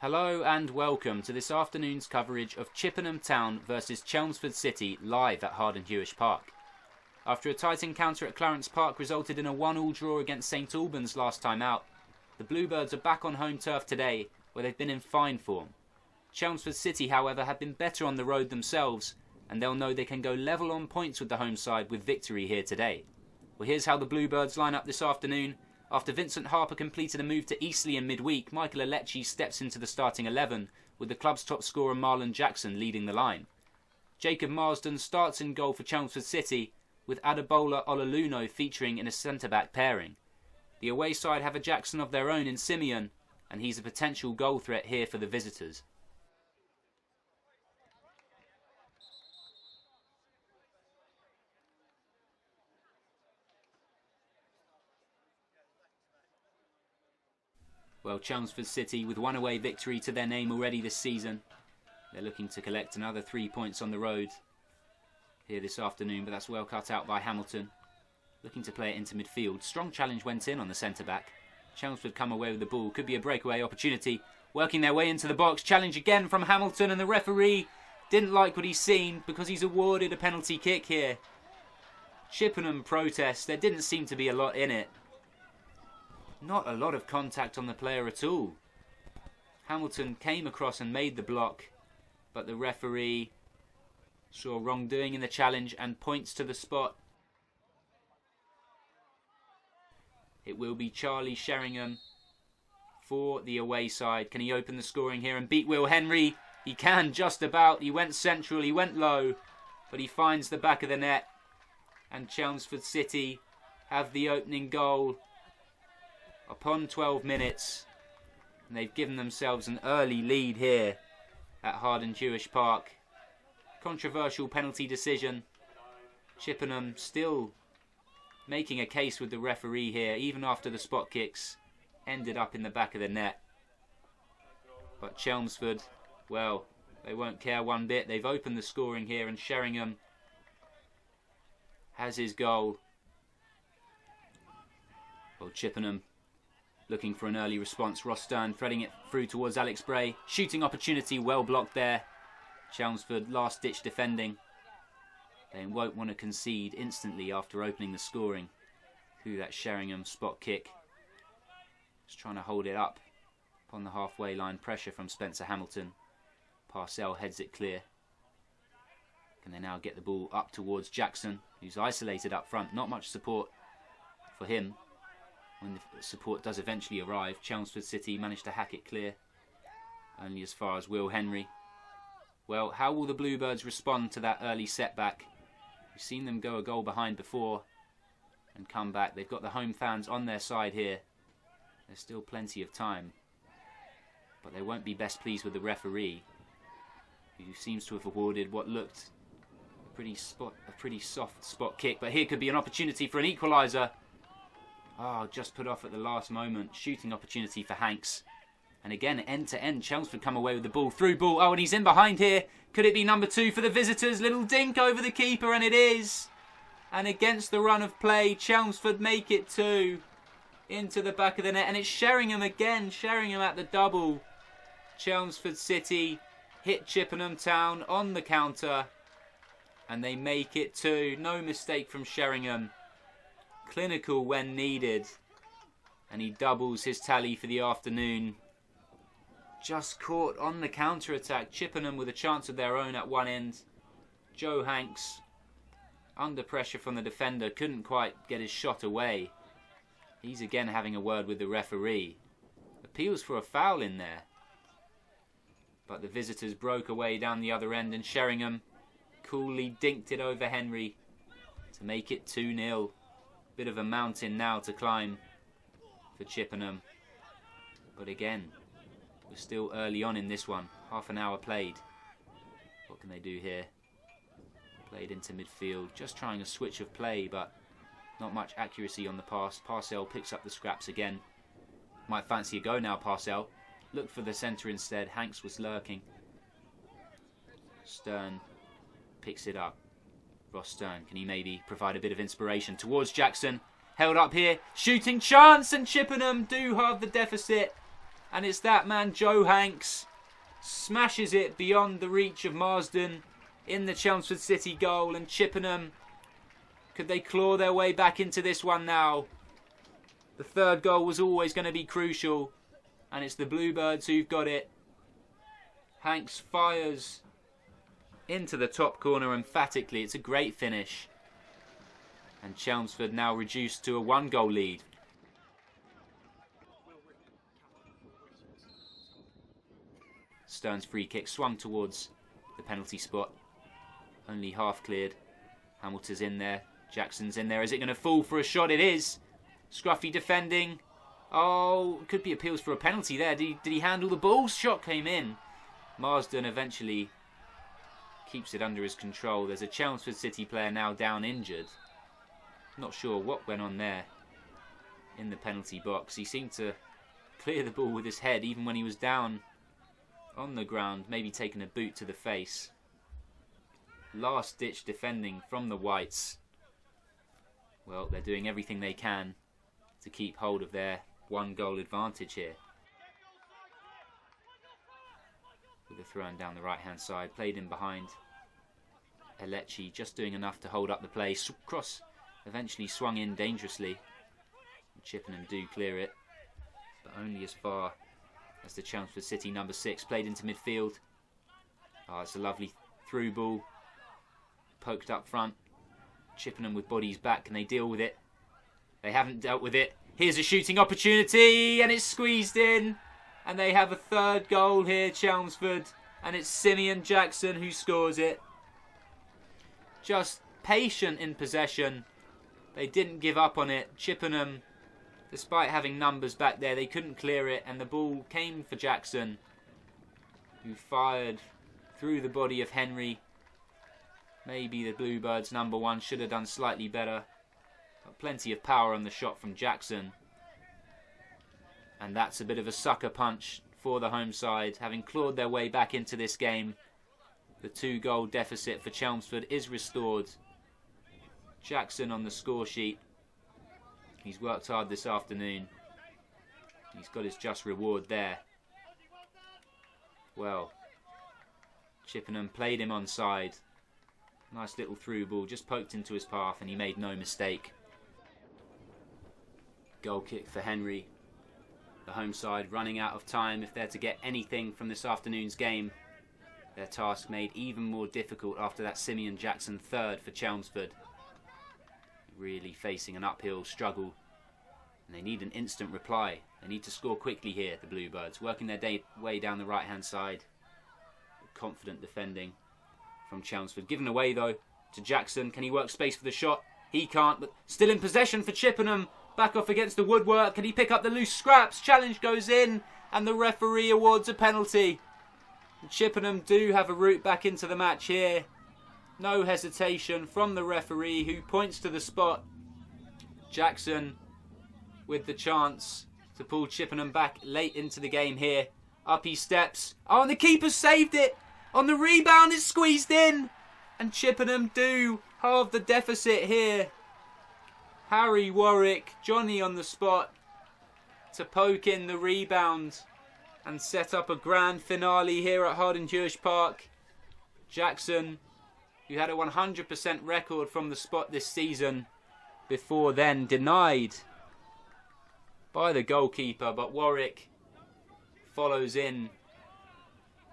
Hello and welcome to this afternoon's coverage of Chippenham Town versus Chelmsford City live at Harden Hewish Park. After a tight encounter at Clarence Park resulted in a 1-1 draw against St Albans last time out, the Bluebirds are back on home turf today where they've been in fine form. Chelmsford City, however, have been better on the road themselves and they'll know they can go level on points with the home side with victory here today. Well, here's how the Bluebirds line up this afternoon. After Vincent Harper completed a move to Eastleigh in midweek, Michael Alecci steps into the starting 11, with the club's top scorer Marlon Jackson leading the line. Jacob Marsden starts in goal for Chelmsford City, with Adebola Ololuno featuring in a centre-back pairing. The away side have a Jackson of their own in SIMEON, and he's a potential goal threat here for the visitors. Well, Chelmsford City with one away victory to their name already this season. They're looking to collect another 3 points on the road here this afternoon, but that's well cut out by Hamilton. Looking to play it into midfield. Strong challenge went in on the centre-back. Chelmsford come away with the ball. Could be a breakaway opportunity. Working their way into the box. Challenge again from Hamilton, and the referee didn't like what he's seen because he's awarded a penalty kick here. Chippenham protest. There didn't seem to be a lot in it. Not a lot of contact on the player at all. Hamilton came across and made the block, but the referee saw wrongdoing in the challenge and points to the spot. It will be Charlie Sheringham for the away side. Can he open the scoring here and beat Will Henry? He can, just about. He went central, he went low, but he finds the back of the net. And Chelmsford City have the opening goal upon 12 minutes, and they've given themselves an early lead here at Harden Hewish Park. Controversial penalty decision. Chippenham still making a case with the referee here, even after the spot kicks ended up in the back of the net. But Chelmsford, well, they won't care one bit. They've opened the scoring here, and Sheringham has his goal. Well, Chippenham looking for an early response. Ross Stern threading it through towards Alex Bray. Shooting opportunity, well blocked there. Chelmsford last-ditch defending. They won't want to concede instantly after opening the scoring through that Sheringham spot kick. Just trying to hold it up upon the halfway line. Pressure from Spencer Hamilton. Parcell heads it clear. Can they now get the ball up towards Jackson, who's isolated up front? Not much support for him. When the support does eventually arrive, Chelmsford City managed to hack it clear. Only as far as Will Henry. Well, how will the Bluebirds respond to that early setback? We've seen them go a goal behind before and come back. They've got the home fans on their side here. There's still plenty of time. But they won't be best pleased with the referee, who seems to have awarded what looked a pretty soft spot kick. But here could be an opportunity for an equaliser. Oh, just put off at the last moment. Shooting opportunity for Hanks. And again, end-to-end, Chelmsford come away with the ball. Through ball. Oh, and he's in behind here. Could it be number 2 for the visitors? Little dink over the keeper, and it is. And against the run of play, Chelmsford make it 2. Into the back of the net. And it's Sheringham again. Sheringham at the double. Chelmsford City hit Chippenham Town on the counter. And they make it 2. No mistake from Sheringham. Clinical when needed, and he doubles his tally for the afternoon. Just caught on the counter-attack. Chippenham with a chance of their own at one end. Joe Hanks under pressure from the defender, couldn't quite get his shot away. He's again having a word with the referee. Appeals for a foul in there, but the visitors broke away down the other end, and Sheringham coolly dinked it over Henry to make it 2-0. Bit of a mountain now to climb for Chippenham. But again, we're still early on in this one. Half an hour played. What can they do here? Played into midfield. Just trying a switch of play, but not much accuracy on the pass. Parcell picks up the scraps again. Might fancy a go now, Parcell. Looked for the centre instead. Hanks was lurking. Stern picks it up. Ross Stern, can he maybe provide a bit of inspiration towards Jackson? Held up here, shooting chance, and Chippenham do have the deficit. And it's that man, Joe Hanks, smashes it beyond the reach of Marsden in the Chelmsford City goal. And Chippenham, could they claw their way back into this one now? The third goal was always going to be crucial. And it's the Bluebirds who've got it. Hanks fires into the top corner emphatically. It's a great finish. And Chelmsford now reduced to a 1-goal lead. Stern's free kick swung towards the penalty spot. Only half cleared. Hamilton's in there. Jackson's in there. Is it going to fall for a shot? It is. Scruffy defending. Oh, could be appeals for a penalty there. Did he handle the ball? Shot came in. Marsden eventually keeps it under his control. There's a Chelmsford City player now down injured. Not sure what went on there in the penalty box. He seemed to clear the ball with his head even when he was down on the ground, maybe taking a boot to the face. Last ditch defending from the Whites. Well, they're doing everything they can to keep hold of their 1-goal advantage here. With a throw down the right hand side, played in behind. Elechi just doing enough to hold up the play. Cross eventually swung in dangerously. Chippenham do clear it, but only as far as the Chelmsford City number 6, played into midfield. Oh, it's a lovely through ball. Poked up front. Chippenham with bodies back. Can they deal with it? They haven't dealt with it. Here's a shooting opportunity, and it's squeezed in. And they have a third goal here, Chelmsford. And it's Simeon Jackson who scores it. Just patient in possession. They didn't give up on it. Chippenham, despite having numbers back there, they couldn't clear it. And the ball came for Jackson, who fired through the body of Henry. Maybe the Bluebirds number 1 should have done slightly better. But plenty of power on the shot from Jackson. And that's a bit of a sucker punch for the home side, having clawed their way back into this game. The 2-goal deficit for Chelmsford is restored. Jackson on the score sheet. He's worked hard this afternoon. He's got his just reward there. Well, Chippenham played him onside. Nice little through ball, just poked into his path, and he made no mistake. Goal kick for Henry. The home side running out of time if they're to get anything from this afternoon's game. Their task made even more difficult after that Simeon Jackson third for Chelmsford. Really facing an uphill struggle. And they need an instant reply. They need to score quickly here, the Bluebirds. Working their way down the right-hand side. Confident defending from Chelmsford. Given away, though, to Jackson. Can he work space for the shot? He can't, but still in possession for Chippenham. Back off against the woodwork. Can he pick up the loose scraps? Challenge goes in, and the referee awards a penalty. Chippenham do have a route back into the match here. No hesitation from the referee, who points to the spot. Jackson with the chance to pull Chippenham back late into the game here. Up he steps. Oh, and the keeper saved it. On the rebound, it's squeezed in. And Chippenham do halve the deficit here. Harry Warwick, Johnny on the spot to poke in the rebound and set up a grand finale here at Harden Hewish Park. Jackson, who had a 100% record from the spot this season, before then denied by the goalkeeper, but Warwick follows in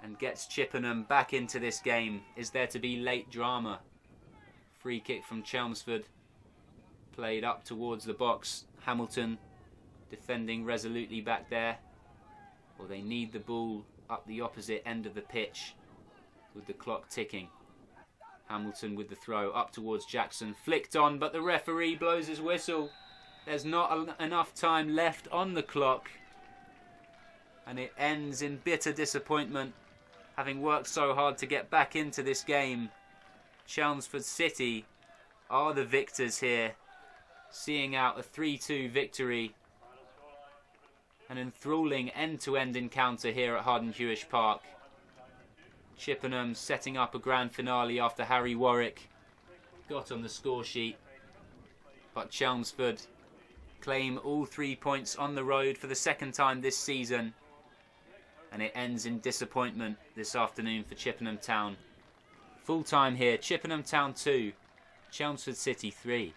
and gets Chippenham back into this game. Is there to be late drama? Free kick from Chelmsford, played up towards the box. Hamilton defending resolutely back there. Well, they need the ball up the opposite end of the pitch with the clock ticking. Hamilton with the throw up towards Jackson, flicked on, but the referee blows his whistle. There's not enough time left on the clock, and it ends in bitter disappointment. Having worked so hard to get back into this game, Chelmsford City are the victors here, seeing out a 3-2 victory. An enthralling end-to-end encounter here at Harden Hewish Park. Chippenham setting up a grand finale after Harry Warwick got on the score sheet. But Chelmsford claim all 3 points on the road for the second time this season. And it ends in disappointment this afternoon for Chippenham Town. Full time here, Chippenham Town 2, Chelmsford City 3.